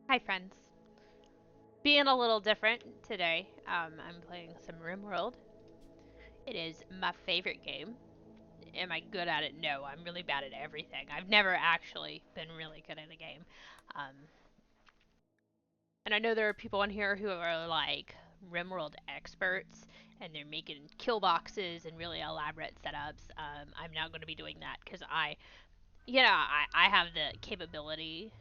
Hi friends. Being a little different today, I'm playing some Rimworld. It is my favorite game. Am I good at it? No, I'm really bad at everything. I've never actually been really good at a game. Um, and I know there are people on here who are like Rimworld experts and they're making kill boxes and really elaborate setups. I'm not going to be doing that because I have the capability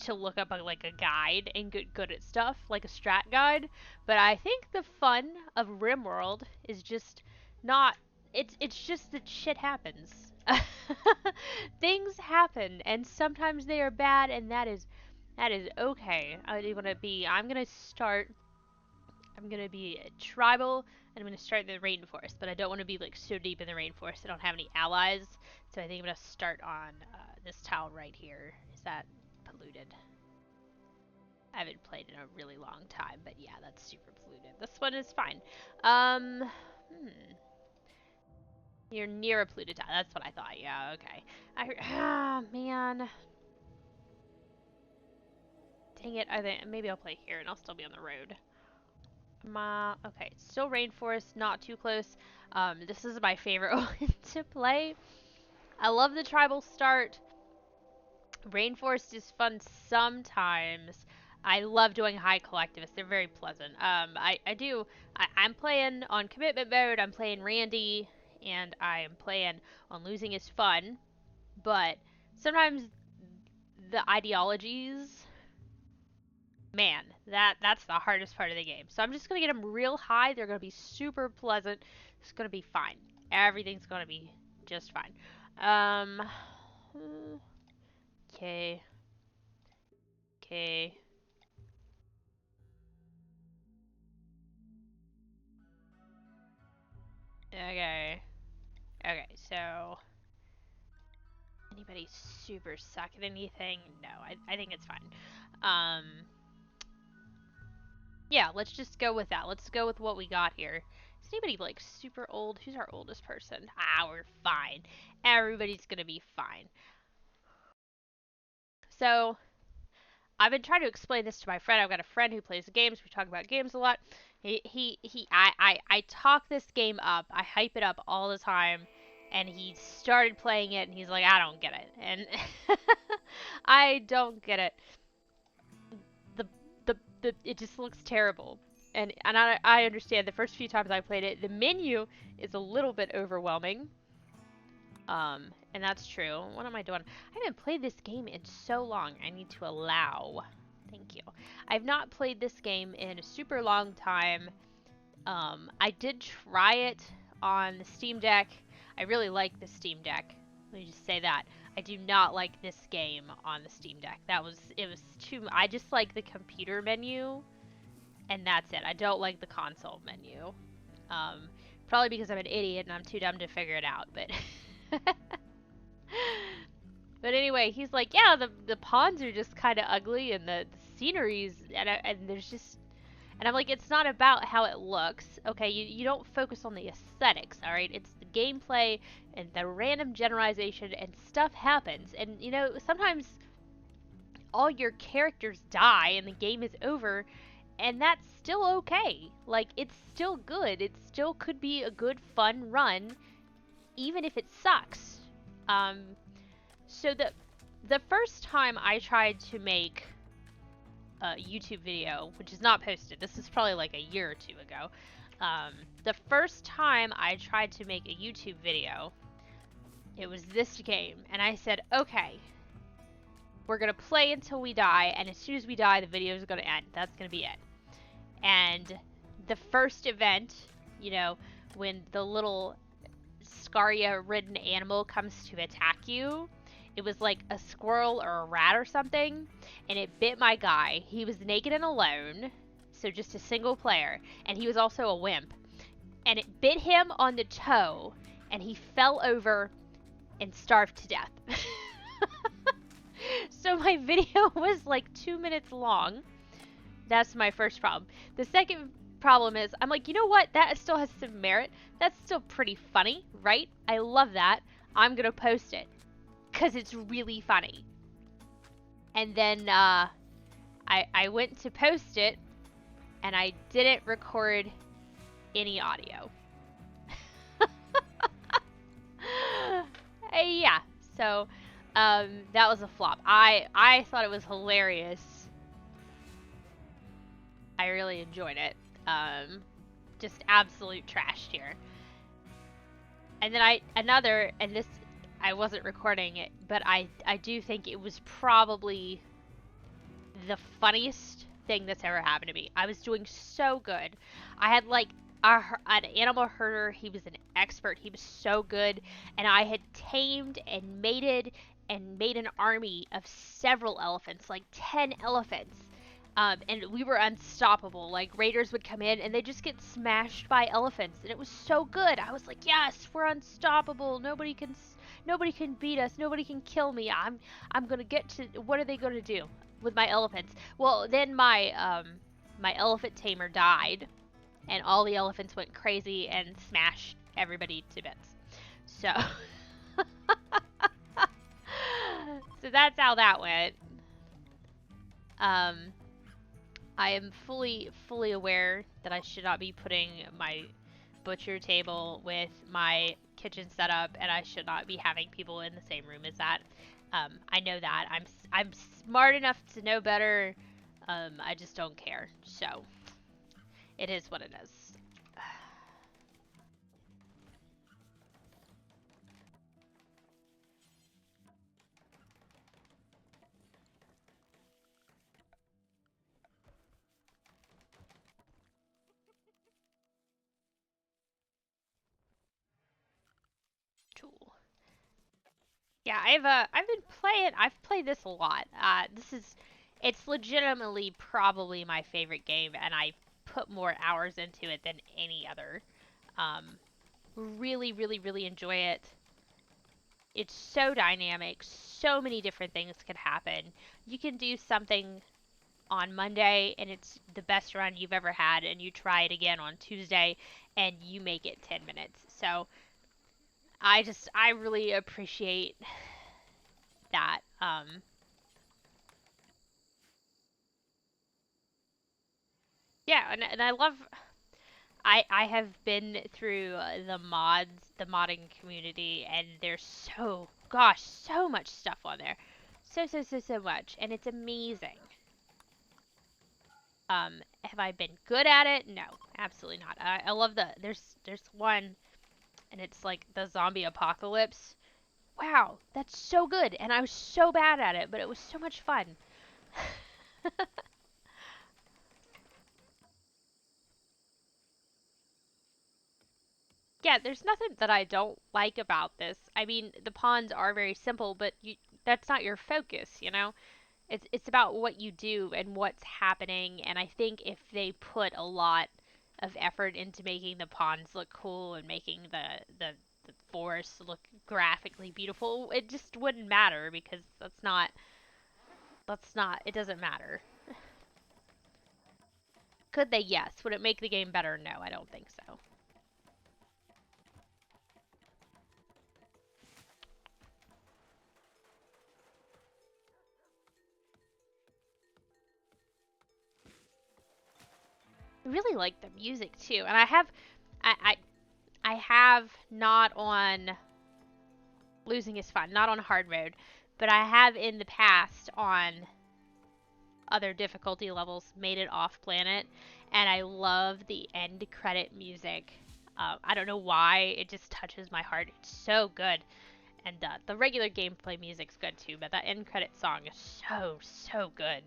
to look up like a guide and get good at stuff, like a strat guide. But I think the fun of RimWorld is just not. It's just that shit happens. Things happen, and sometimes they are bad, and that is okay. I'm gonna start. I'm gonna be a tribal, and I'm gonna start in the rainforest. But I don't want to be like so deep in the rainforest. I don't have any allies, so I think I'm gonna start on this town right here. Is that polluted? I haven't played in a really long time, but yeah, that's super polluted. This one is fine. You're near a polluted town. That's what I thought. Yeah, okay. Man. Dang it. I think maybe I'll play here and I'll still be on the road. Okay, still rainforest, not too close. This is my favorite one to play. I love the tribal start. Rainforest is fun sometimes. I love doing high collectivists. They're very pleasant. I'm playing on commitment mode. I'm playing Randy, and I'm playing on losing is fun. But sometimes the ideologies, man, that's the hardest part of the game. So I'm just gonna get them real high. They're gonna be super pleasant. It's gonna be fine. Everything's gonna be just fine. Um. Okay. Okay. Okay. Okay, so anybody super suck at anything? No, I think it's fine. Um, yeah, let's just go with that. Let's go with what we got here. Is anybody like super old? Who's our oldest person? Ah, we're fine. Everybody's gonna be fine. So I've been trying to explain this to my friend. I've got a friend who plays games. We talk about games a lot. I talk this game up. I hype it up all the time. And he started playing it and he's like, I don't get it. And I don't get it. The, it just looks terrible. And I understand the first few times I played it, the menu is a little bit overwhelming. And that's true. What am I doing? I haven't played this game in so long. I need to allow. Thank you. I've not played this game in a super long time. I did try it on the Steam Deck. I really like the Steam Deck. Let me just say that. I do not like this game on the Steam Deck. It was too, I just like the computer menu, and that's it. I don't like the console menu. Um, Probably because I'm an idiot and I'm too dumb to figure it out, but but anyway, he's like, yeah, the ponds are just kind of ugly and the sceneries and there's just and I'm like, it's not about how it looks. Okay, you don't focus on the aesthetics, all right? It's the gameplay and the random generalization and stuff happens. And sometimes all your characters die and the game is over and that's still okay. Like it's still good. It still could be a good fun run even if it sucks. Um so the first time I tried to make a YouTube video, which is not posted. This is probably like a year or two ago. The first time I tried to make a YouTube video, it was this game, and I said, okay, we're gonna play until we die, and as soon as we die, the video is gonna end. That's gonna be it. And the first event, when the little Scaria-ridden animal comes to attack you, it was like a squirrel or a rat or something, and it bit my guy. He was naked and alone, so just a single player, and he was also a wimp. And it bit him on the toe, and he fell over and starved to death. So my video was like 2 minutes long. That's my first problem. The second problem is, I'm like, you know what? That still has some merit. That's still pretty funny, right? I love that. I'm gonna post it. Because it's really funny. And then I went to post it, and I didn't record any audio. Yeah, so that was a flop. I thought it was hilarious. I really enjoyed it. Just absolute trash tier. And then and this, I wasn't recording it, but I do think it was probably the funniest thing that's ever happened to me. I was doing so good. I had like an animal herder. He was an expert. He was so good, and I had tamed and mated and made an army of several elephants, like 10 elephants. And we were unstoppable. Like, raiders would come in and they just get smashed by elephants, and it was so good. I was like, yes, we're unstoppable. Nobody can beat us. Nobody can kill me. I'm gonna get to. What are they gonna do with my elephants? Well, then my elephant tamer died, and all the elephants went crazy and smashed everybody to bits. So, so that's how that went. Um, I am fully aware that I should not be putting my butcher table with my kitchen setup, and I should not be having people in the same room as that. I know that. I'm smart enough to know better. I just don't care. So it is what it is. Tool. Yeah, I've played this a lot. It's legitimately probably my favorite game, and I put more hours into it than any other. Um, really enjoy it. It's so dynamic. So many different things can happen. You can do something on Monday and it's the best run you've ever had, and you try it again on Tuesday and you make it 10 minutes. So I really appreciate that. Yeah, and I love. I have been through the modding community, and there's so much stuff on there, so much, and it's amazing. Have I been good at it? No, absolutely not. I love there's one, and it's like the zombie apocalypse. Wow, that's so good, and I was so bad at it, but it was so much fun. Yeah, there's nothing that I don't like about this. I mean, the pawns are very simple, but that's not your focus, you know? It's about what you do and what's happening, and I think if they put a lot of effort into making the pawns look cool and making the forest look graphically beautiful, it just wouldn't matter because that's not it doesn't matter. Could they? Yes. Would it make the game better? No, I don't think so. I really like the music too, and I I have not on losing is fun, not on hard mode, but I have in the past on other difficulty levels made it off planet, and I love the end credit music. I don't know why, it just touches my heart. It's so good, and the regular gameplay music's good too, but that end credit song is so good.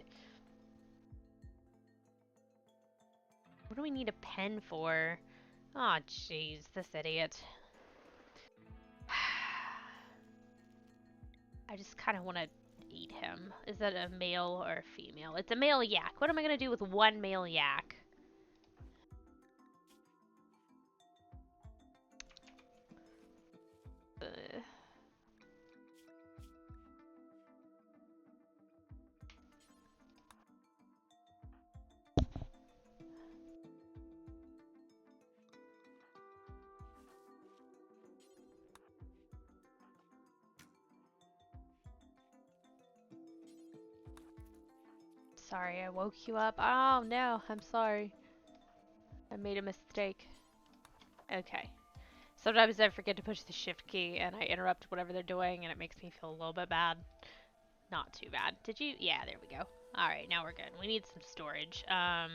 What do we need a pen for? Oh, jeez, this idiot. I just kind of want to eat him. Is that a male or a female? It's a male yak. What am I going to do with one male yak? Uh, sorry I woke you up. Oh no, I'm sorry. I made a mistake. Okay. Sometimes I forget to push the shift key and I interrupt whatever they're doing and it makes me feel a little bit bad. Not too bad. Did you? Yeah, there we go. Alright, now we're good. We need some storage. I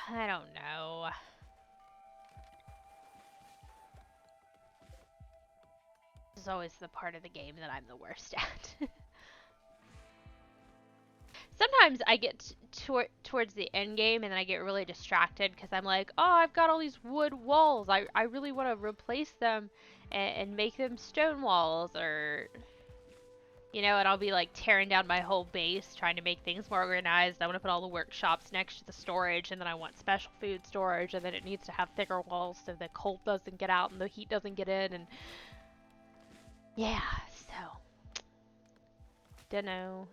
don't know. This is always the part of the game that I'm the worst at. Sometimes I get towards the end game and then I get really distracted because I'm like, oh, I've got all these wood walls. I really want to replace them and make them stone walls, or, you know, and I'll be like tearing down my whole base trying to make things more organized. I want to put all the workshops next to the storage, and then I want special food storage, and then it needs to have thicker walls so the cold doesn't get out and the heat doesn't get in, and yeah, so dunno.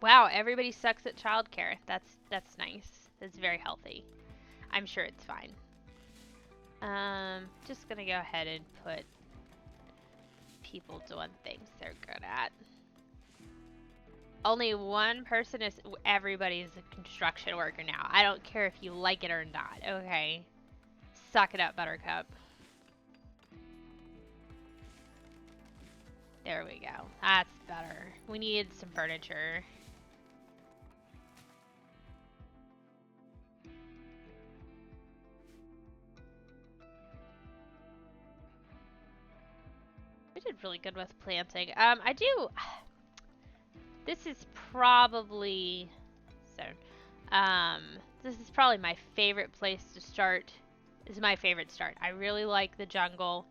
Wow, everybody sucks at childcare. That's nice. That's very healthy. I'm sure it's fine. Just gonna go ahead and put people doing things they're good at. Only one person is. Everybody's a construction worker now. I don't care if you like it or not. Okay, suck it up, Buttercup. There we go. That's better. We need some furniture. We did really good with planting. I do. This is probably so. This is probably my favorite place to start. This is my favorite start. I really like the jungle.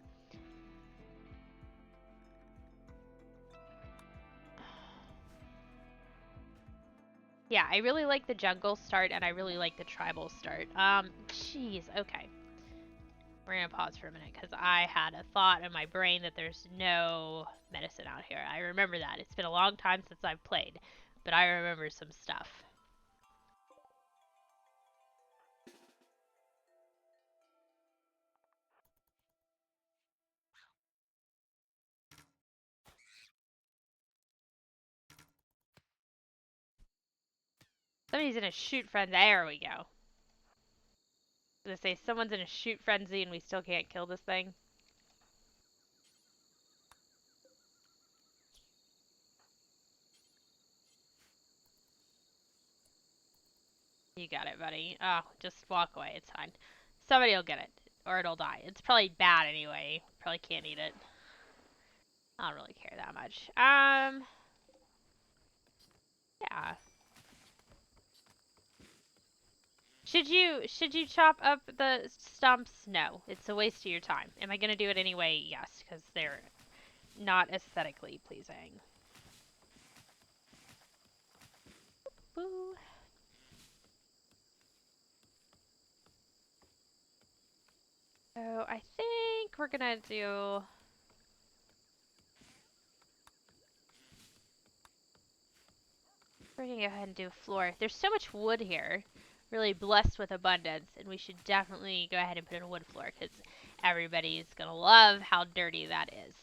Yeah, I really like the jungle start, and I really like the tribal start. Jeez, okay. We're gonna pause for a minute, because I had a thought in my brain that there's no medicine out here. I remember that. It's been a long time since I've played, but I remember some stuff. Somebody's in a shoot frenzy. There we go. I was gonna say, someone's in a shoot frenzy and we still can't kill this thing. You got it, buddy. Oh, just walk away. It's fine. Somebody will get it. Or it'll die. It's probably bad anyway. Probably can't eat it. I don't really care that much. Yeah. Should you chop up the stumps? No. It's a waste of your time. Am I gonna do it anyway? Yes, because they're not aesthetically pleasing. Woo. So I think we're gonna do. We're gonna go ahead and do a floor. There's so much wood here. Really blessed with abundance, and we should definitely go ahead and put in a wood floor because everybody's gonna love how dirty that is.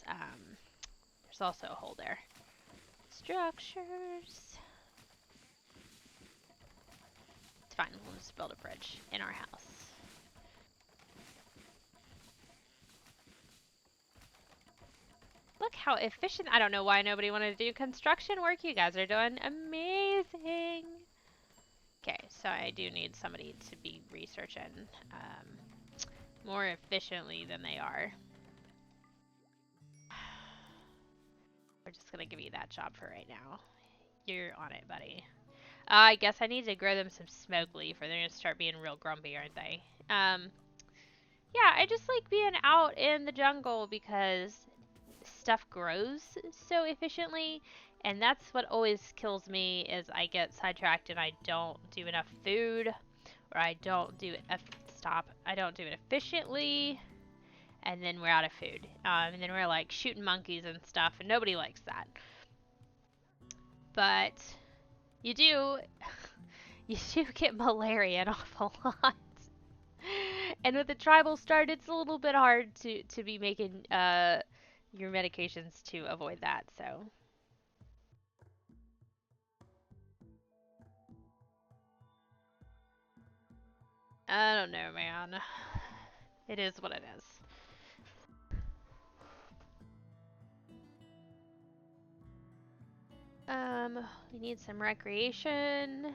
There's also a hole there. Structures. It's fine. We'll just build a bridge in our house. Look how efficient. I don't know why nobody wanted to do construction work. You guys are doing amazing. Okay, so I do need somebody to be researching more efficiently than they are. We're just going to give you that job for right now. You're on it, buddy. I guess I need to grow them some smoke leaf or they're going to start being real grumpy, aren't they? Yeah, I just like being out in the jungle because stuff grows so efficiently, and that's what always kills me is I get sidetracked and I don't do enough food, or I don't do it I don't do it efficiently, and then we're out of food, and then we're like shooting monkeys and stuff, and nobody likes that. But you do get malaria an awful lot. And with the tribal start, it's a little bit hard to be making your medications to avoid that. So I don't know, man. It is what it is. We need some recreation.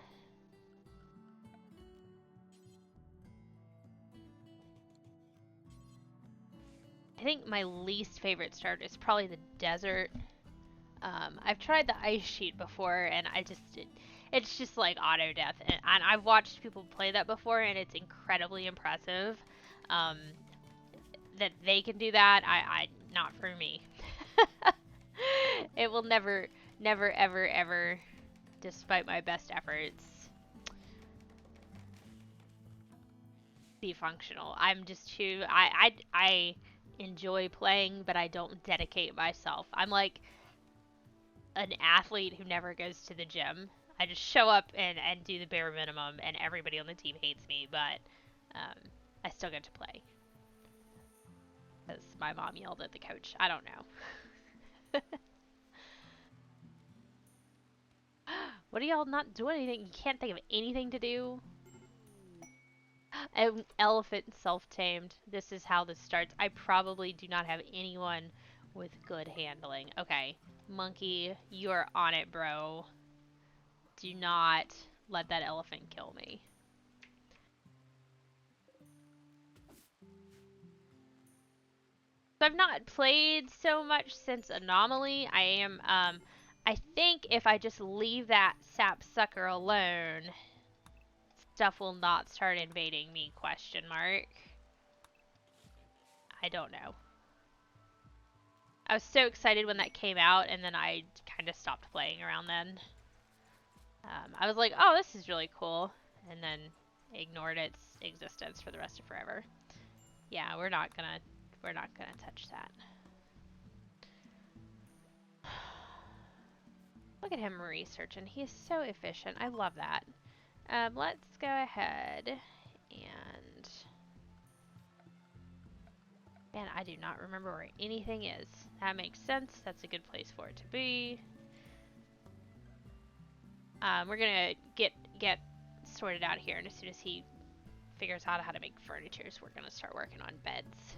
I think my least favorite start is probably the desert. I've tried the ice sheet before, and it's just like auto death. And I've watched people play that before, and it's incredibly impressive. Um, that they can do that, I not for me. It will never, never, ever, ever, despite my best efforts, be functional. I'm just too. I enjoy playing, but I don't dedicate myself. I'm like an athlete who never goes to the gym. I just show up and do the bare minimum, and everybody on the team hates me, but I still get to play. Because my mom yelled at the coach. I don't know. What are y'all not doing anything? You can't think of anything to do? An elephant self-tamed. This is how this starts. I probably do not have anyone with good handling. Okay. Monkey, you're on it, bro. Do not let that elephant kill me. So I've not played so much since Anomaly. I think if I just leave that sap sucker alone, stuff will not start invading me, question mark. I don't know. I was so excited when that came out, and then I kind of stopped playing around then. I was like, oh, this is really cool, and then ignored its existence for the rest of forever. Yeah, we're not gonna touch that. Look at him researching. He is so efficient. I love that. Let's go ahead and... Man, I do not remember where anything is. That makes sense. That's a good place for it to be. We're gonna get sorted out here, and as soon as he figures out how to make furniture, we're gonna start working on beds.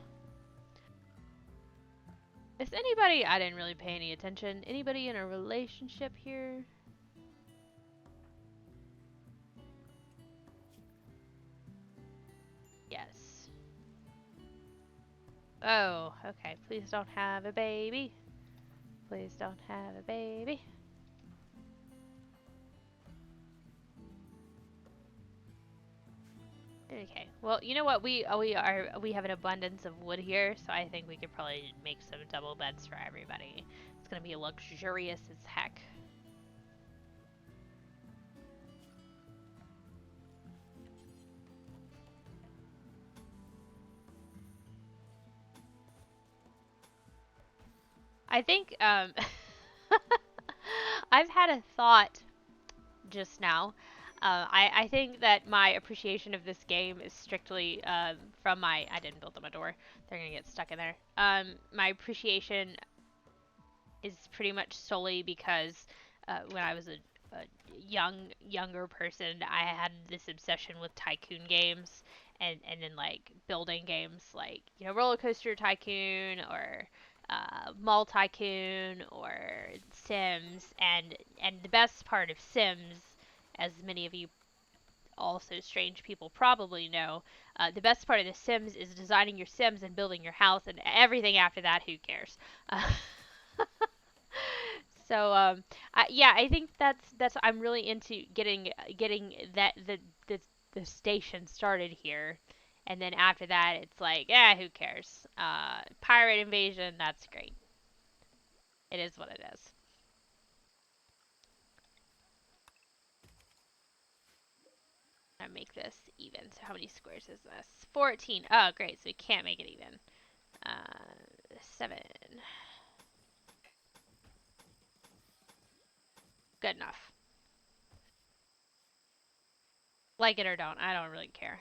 Is anybody... I didn't really pay any attention. Anybody in a relationship here? Yes. Oh, okay. Please don't have a baby. Please don't have a baby. Okay. Well, you know what? We have an abundance of wood here, so I think we could probably make some double beds for everybody. It's gonna be luxurious as heck. I think I've had a thought just now. I think that my appreciation of this game is strictly from my... I didn't build them a door. They're gonna get stuck in there. My appreciation is pretty much solely because when I was a younger person, I had this obsession with tycoon games, and then like building games like, you know, Roller Coaster Tycoon or Mall Tycoon or Sims, and the best part of Sims, as many of you also strange people probably know, the best part of The Sims is designing your Sims and building your house, and everything after that, who cares? So yeah, I think that's I'm really into getting that the station started here, and then after that, it's like, who cares? Pirate invasion, that's great. It is what it is. I make this even. So how many squares is this? 14. Oh, great. So we can't make it even. 7. Good enough. Like it or don't, I don't really care.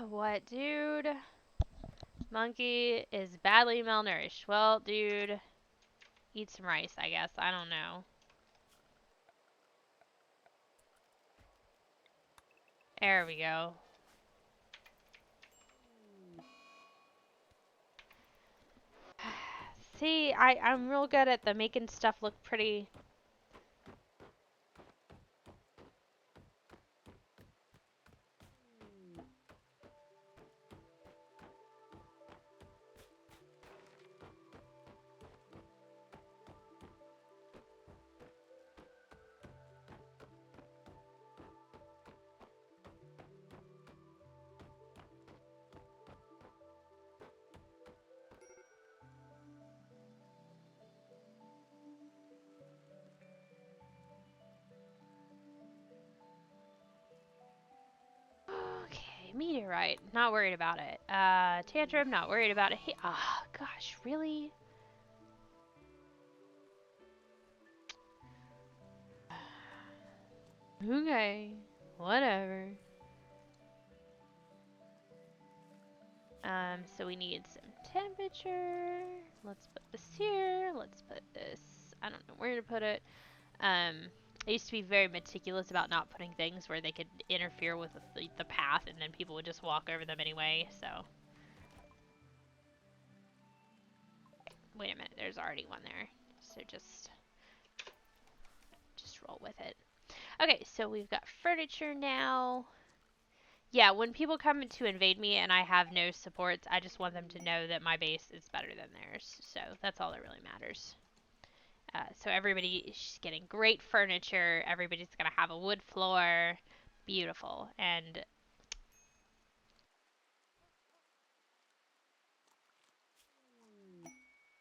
What, dude? Monkey is badly malnourished. Well, dude, eat some rice, I guess. I don't know. There we go. See, I'm real good at the making stuff look pretty. Okay, meteorite. Not worried about it. Tantrum, not worried about it. Hey, ah, gosh, really? Okay, whatever. So we need some temperature. Let's put this here. Let's put this. I don't know where to put it. I used to be very meticulous about not putting things where they could interfere with the path, and then people would just walk over them anyway. So, wait a minute. There's already one there. So just roll with it. Okay, so we've got furniture now. Yeah, when people come to invade me and I have no supports, I just want them to know that my base is better than theirs. So that's all that really matters. So everybody is getting great furniture. Everybody's going to have a wood floor. Beautiful. And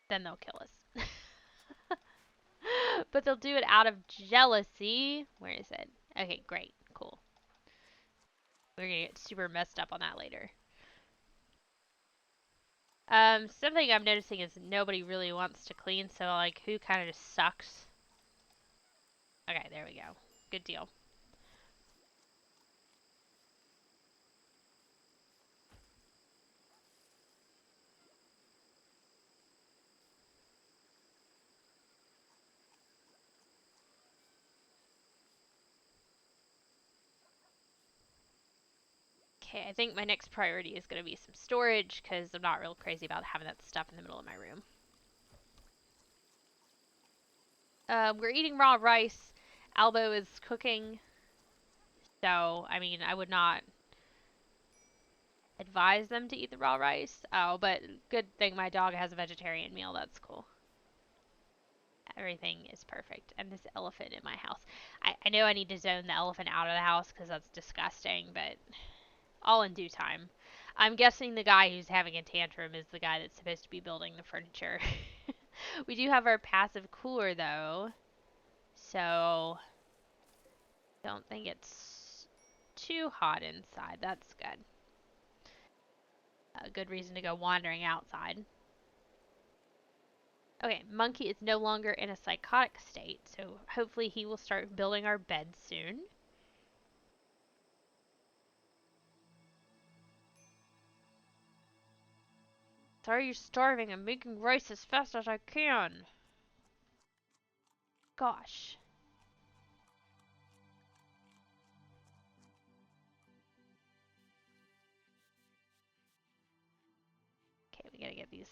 then they'll kill us. But they'll do it out of jealousy. Where is it? Okay, great. Cool. We're going to get super messed up on that later. Something I'm noticing is nobody really wants to clean, so like who kind of just sucks. Okay, there we go. Good deal. Okay, I think my next priority is going to be some storage because I'm not real crazy about having that stuff in the middle of my room. We're eating raw rice. Albo is cooking. So, I mean, I would not advise them to eat the raw rice. Oh, but good thing my dog has a vegetarian meal. That's cool. Everything is perfect. And this elephant in my house. I know I need to zone the elephant out of the house because that's disgusting, but all in due time. I'm guessing the guy who's having a tantrum is the guy that's supposed to be building the furniture. We do have our passive cooler, though. So, don't think it's too hot inside. That's good. A good reason to go wandering outside. Okay, Monkey is no longer in a psychotic state, so hopefully he will start building our bed soon. Sorry you're starving. I'm making rice as fast as I can. Gosh. Okay, we gotta get these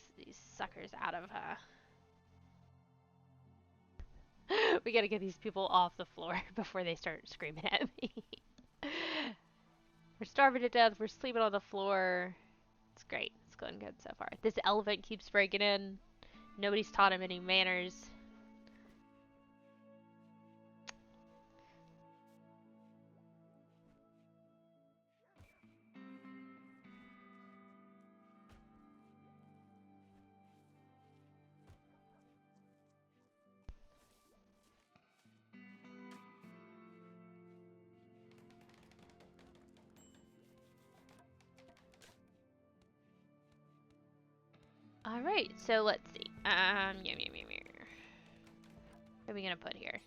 suckers out of, we gotta get these people off the floor before they start screaming at me. We're starving to death. We're sleeping on the floor. It's great. It's going good so far. This elephant keeps breaking in. Nobody's taught him any manners. Alright, so let's see. What are we gonna put here?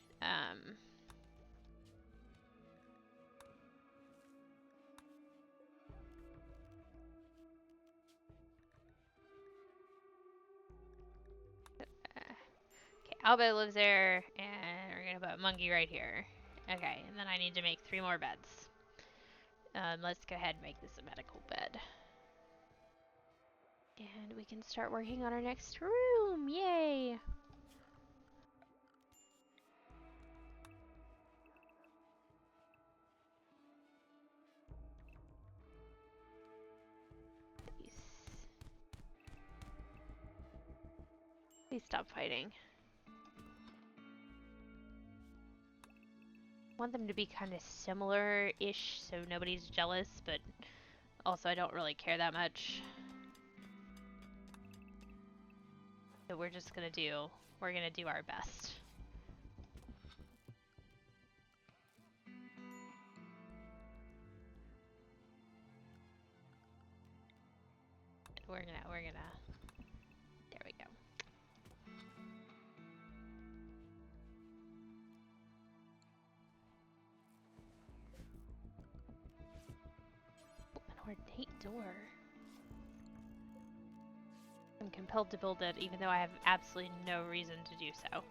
Albo lives there, and we're gonna put Monkey right here. Okay, and then I need to make 3 more beds. Let's go ahead and make this a medical bed. And we can start working on our next room. Yay! Please stop fighting. I want them to be kind of similar-ish so nobody's jealous, but also I don't really care that much. So we're gonna do our best. We're gonna, there we go. An ornate door. I'm compelled to build it even though I have absolutely no reason to do so.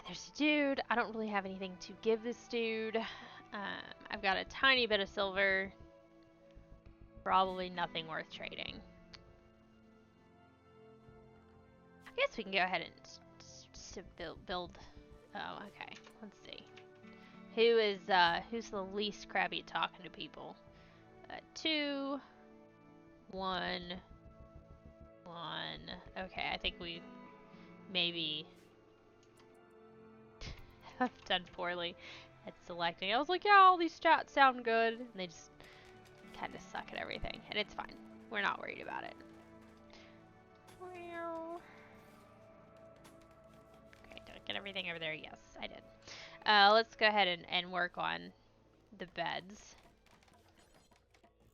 There's a dude. I don't really have anything to give this dude. I've got a tiny bit of silver. Probably nothing worth trading. I guess we can go ahead and build. Oh, okay. Let's see. Who's the least crabby at talking to people? 2, 1, 1. Okay, I think we maybe have done poorly at selecting. I was like, yeah, all these stats sound good. And they just kind of suck at everything. And it's fine. We're not worried about it. Okay, don't get everything over there. Yes, I did. Let's go ahead and work on the beds.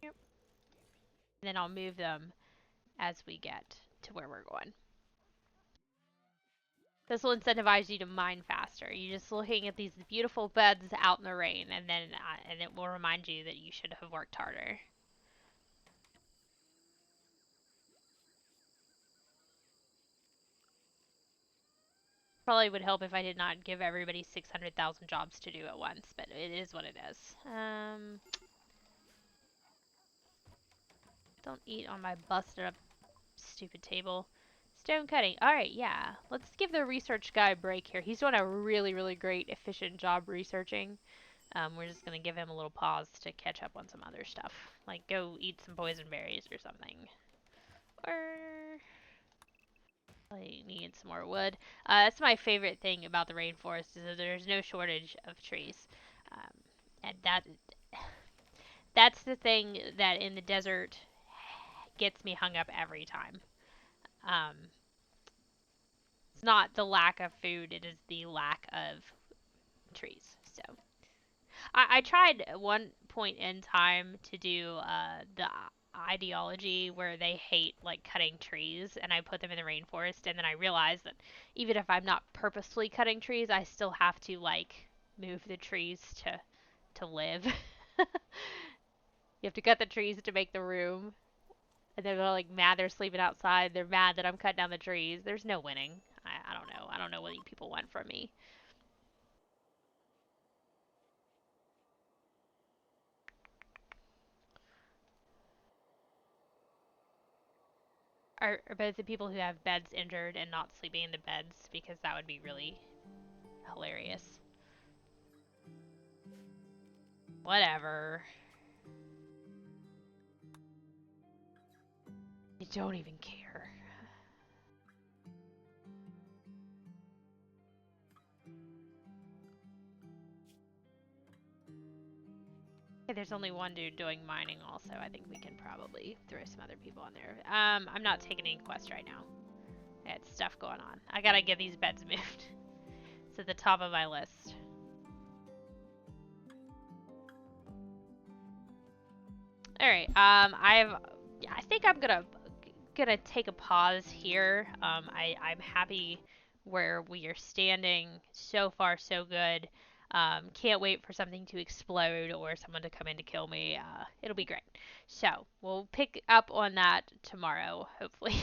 Yep. And then I'll move them as we get to where we're going. This will incentivize you to mine faster. You're just looking at these beautiful beds out in the rain, and then and it will remind you that you should have worked harder. Probably would help if I did not give everybody 600,000 jobs to do at once, but it is what it is. Don't eat on my busted up stupid table. Stone cutting. Alright, yeah. Let's give the research guy a break here. He's doing a really, really great, efficient job researching. We're just gonna give him a little pause to catch up on some other stuff. Like, go eat some poison berries or something. Or... I need some more wood. That's my favorite thing about the rainforest, is that there's no shortage of trees. And that's the thing that in the desert gets me hung up every time. It's not the lack of food, it is the lack of trees. So I tried at one point in time to do the ideology where they hate like cutting trees, and I put them in the rainforest, and then I realized that even if I'm not purposefully cutting trees, I still have to like move the trees to live. You have to cut the trees to make the room. And they're like mad they're sleeping outside. They're mad that I'm cutting down the trees. There's no winning. I don't know. I don't know what you people want from me. Are both the people who have beds injured and not sleeping in the beds? Because that would be really hilarious. Whatever. You don't even care. Okay, there's only one dude doing mining also. I think we can probably throw some other people on there. I'm not taking any quests right now. I got stuff going on. I gotta get these beds moved. It's at the top of my list. All right. I think I'm gonna take a pause here. I'm happy where we are standing. So far, so good. Can't wait for something to explode or someone to come in to kill me. It'll be great. So we'll pick up on that tomorrow, hopefully.